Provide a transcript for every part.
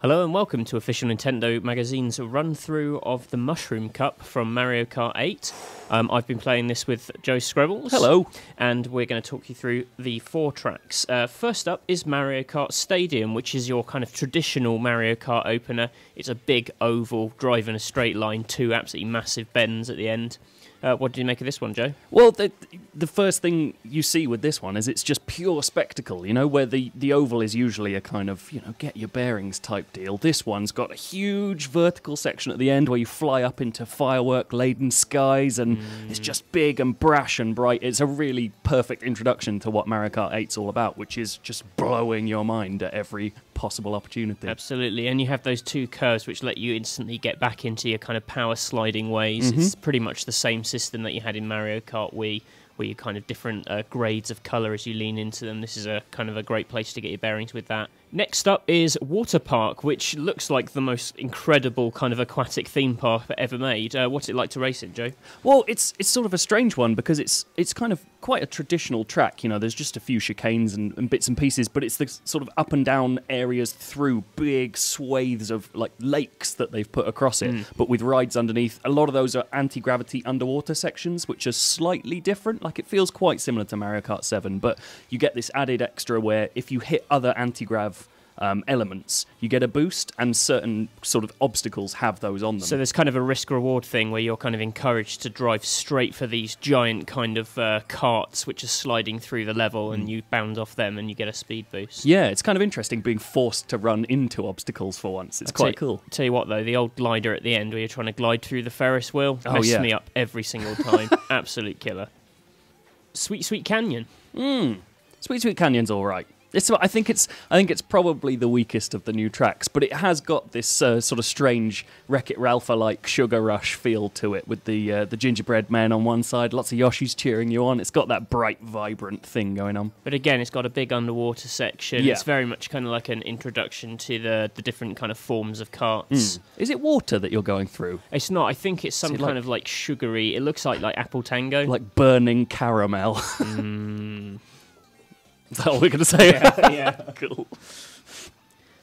Hello and welcome to Official Nintendo Magazine's run-through of the Mushroom Cup from Mario Kart 8. I've been playing this with Joe Screbbles. Hello. And we're going to talk you through the 4 tracks. First up is Mario Kart Stadium, which is your kind of traditional Mario Kart opener. It's a big oval, driving a straight line, 2 absolutely massive bends at the end. What did you make of this one, Joe? Well, the first thing you see with this one is it's just pure spectacle, you know, where the oval is usually a kind of, you know, get your bearings type deal. This one's got a huge vertical section at the end where you fly up into firework-laden skies, and it's just big and brash and bright. It's a really perfect introduction to what Mario Kart 8's all about, which is just blowing your mind at every possible opportunity. Absolutely, and you have those 2 curves which let you instantly get back into your kind of power sliding ways. It's pretty much the same system that you had in Mario Kart Wii, where you kind of different grades of colour as you lean into them. This is a kind of a great place to get your bearings with that. Next up is Water Park, which looks like the most incredible kind of aquatic theme park ever made. What's it like to race it, Joe? Well, it's sort of a strange one because it's kind of quite a traditional track. You know, there's just a few chicanes and bits and pieces, but it's the sort of up and down areas through big swathes of like lakes that they've put across it, but with rides underneath. A lot of those are anti-gravity underwater sections, which are slightly different. Like, it feels quite similar to Mario Kart 7, but you get this added extra where if you hit other anti-grav elements, you get a boost, and certain sort of obstacles have those on them. So there's kind of a risk-reward thing where you're kind of encouraged to drive straight for these giant kind of carts which are sliding through the level, and you bound off them and you get a speed boost. Yeah, it's kind of interesting being forced to run into obstacles for once. It's quite cool. Tell you what though, the old glider at the end where you're trying to glide through the Ferris wheel messes me up every single time. Absolute killer. Sweet Sweet Canyon. Sweet Sweet Canyon's all right. I think it's probably the weakest of the new tracks, but it has got this sort of strange Wreck-It Ralph-like Sugar Rush feel to it, with the gingerbread men on one side, lots of Yoshis cheering you on. It's got that bright, vibrant thing going on. But again, it's got a big underwater section. Yeah. It's very much kind of like an introduction to the different kind of forms of carts. Is it water that you're going through? It's not. I think it's some kind of like sugary. It looks like apple tango. Like burning caramel. Is that what we're going to say? Yeah. Cool.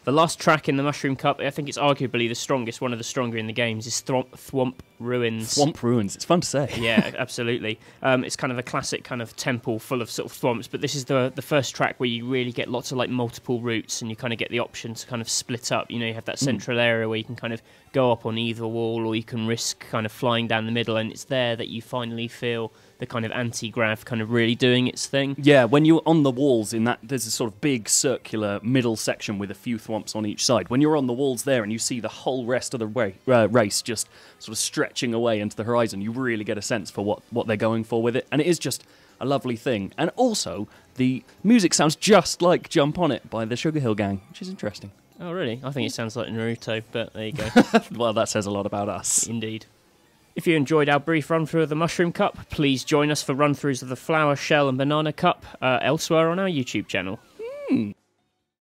The last track in the Mushroom Cup, I think it's arguably the strongest, one of the stronger in the games, is Thwomp Ruins. Thwomp Ruins, it's fun to say. Yeah, absolutely. It's kind of a classic kind of temple full of sort of thwomps, but this is the first track where you really get lots of like multiple routes, and you kind of get the option to kind of split up. You know, you have that central area where you can kind of go up on either wall, or you can risk kind of flying down the middle, and it's there that you finally feel the kind of anti-grav kind of really doing its thing. Yeah, when you're on the walls in that, there's a sort of big circular middle section with a few thwomps on each side. When you're on the walls there and you see the whole rest of the race just sort of stretching away into the horizon, you really get a sense for what they're going for with it. And it is just a lovely thing. And also, the music sounds just like Jump On It by the Sugar Hill Gang, which is interesting. Oh, really? I think it sounds like Naruto, but there you go. Well, that says a lot about us. Indeed. If you enjoyed our brief run-through of the Mushroom Cup, please join us for run-throughs of the Flower, Shell and Banana Cup elsewhere on our YouTube channel.